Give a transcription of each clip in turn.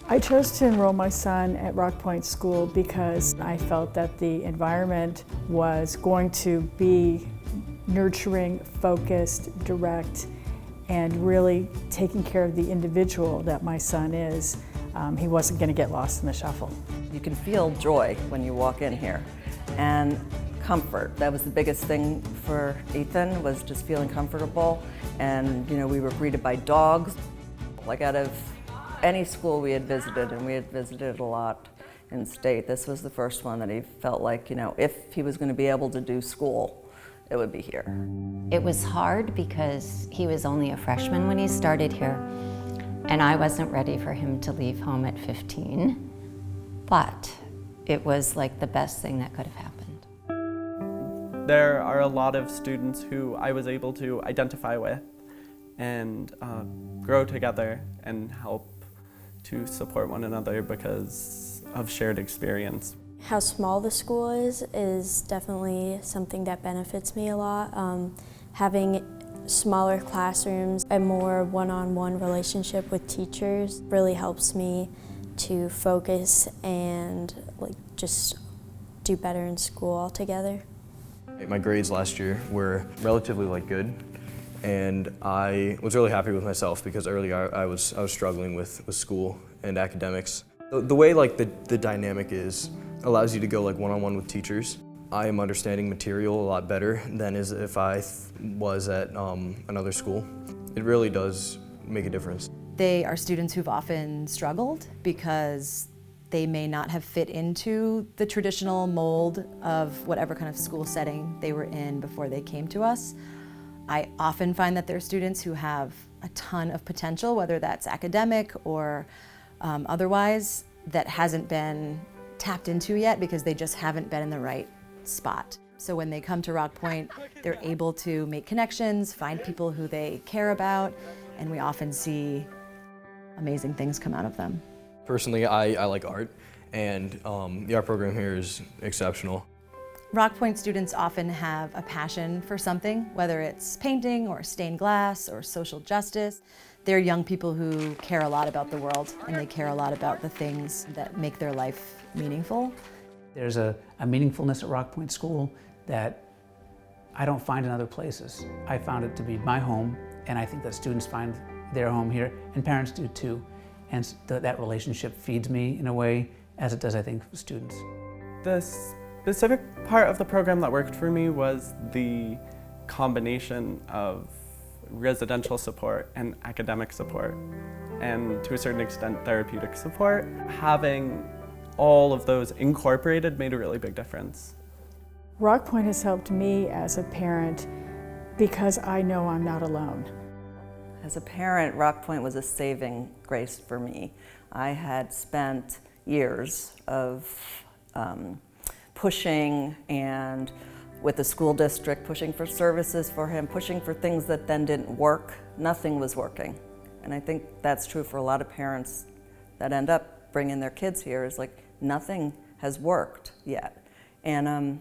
I chose to enroll my son at Rock Point School because I felt that the environment was going to be nurturing, focused, direct, and really taking care of the individual that my son is. He wasn't going to get lost in the shuffle. You can feel joy when you walk in here, and comfort. That was the biggest thing for Ethan, was just feeling comfortable. And we were greeted by dogs. Like out of any school we had visited, and we had visited a lot in state, this was the first one that he felt like, if he was going to be able to do school, it would be here. It was hard because he was only a freshman when he started here, and I wasn't ready for him to leave home at 15, but it was like the best thing that could have happened. There are a lot of students who I was able to identify with and grow together and help to support one another because of shared experience. How small the school is definitely something that benefits me a lot. Having smaller classrooms, a more one-on-one relationship with teachers really helps me to focus and just do better in school altogether. My grades last year were relatively good, and I was really happy with myself because earlier I was struggling with school and academics. The way the dynamic is allows you to go one-on-one with teachers. I am understanding material a lot better than as if I was at another school. It really does make a difference. They are students who've often struggled because they may not have fit into the traditional mold of whatever kind of school setting they were in before they came to us. I often find that there are students who have a ton of potential, whether that's academic or otherwise, that hasn't been tapped into yet because they just haven't been in the right spot. So when they come to Rock Point, they're able to make connections, find people who they care about, and we often see amazing things come out of them. Personally, I like art, and the art program here is exceptional. Rock Point students often have a passion for something, whether it's painting or stained glass or social justice. They're young people who care a lot about the world, and they care a lot about the things that make their life meaningful. There's a meaningfulness at Rock Point School that I don't find in other places. I found it to be my home, and I think that students find their home here, and parents do too. And that relationship feeds me in a way, as it does, I think, for students. The specific part of the program that worked for me was the combination of residential support and academic support, and to a certain extent therapeutic support. Having all of those incorporated made a really big difference. Rock Point has helped me as a parent because I know I'm not alone. As a parent, Rock Point was a saving grace for me. I had spent years of pushing, and with the school district, pushing for services for him, pushing for things that then didn't work. Nothing was working. And I think that's true for a lot of parents that end up bringing their kids here, is nothing has worked yet. And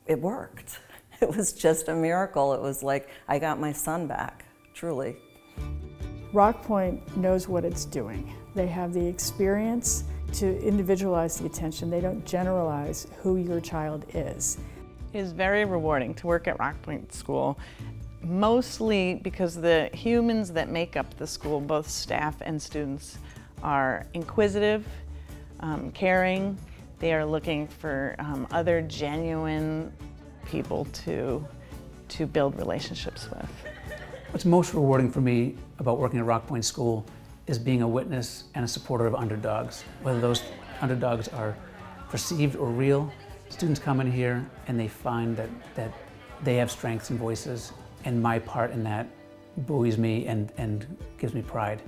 it worked. It was just a miracle. It was I got my son back. Truly. Rock Point knows what it's doing. They have the experience to individualize the attention. They don't generalize who your child is. It is very rewarding to work at Rock Point School, mostly because the humans that make up the school, both staff and students, are inquisitive, caring. They are looking for other genuine people to build relationships with. What's most rewarding for me about working at Rock Point School is being a witness and a supporter of underdogs. Whether those underdogs are perceived or real, students come in here and they find that they have strengths and voices, and my part in that buoys me and gives me pride.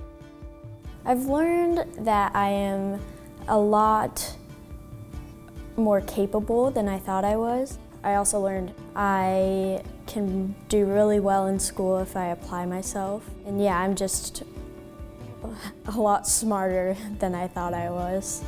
I've learned that I am a lot more capable than I thought I was. I also learned I can do really well in school if I apply myself. And yeah, I'm just a lot smarter than I thought I was.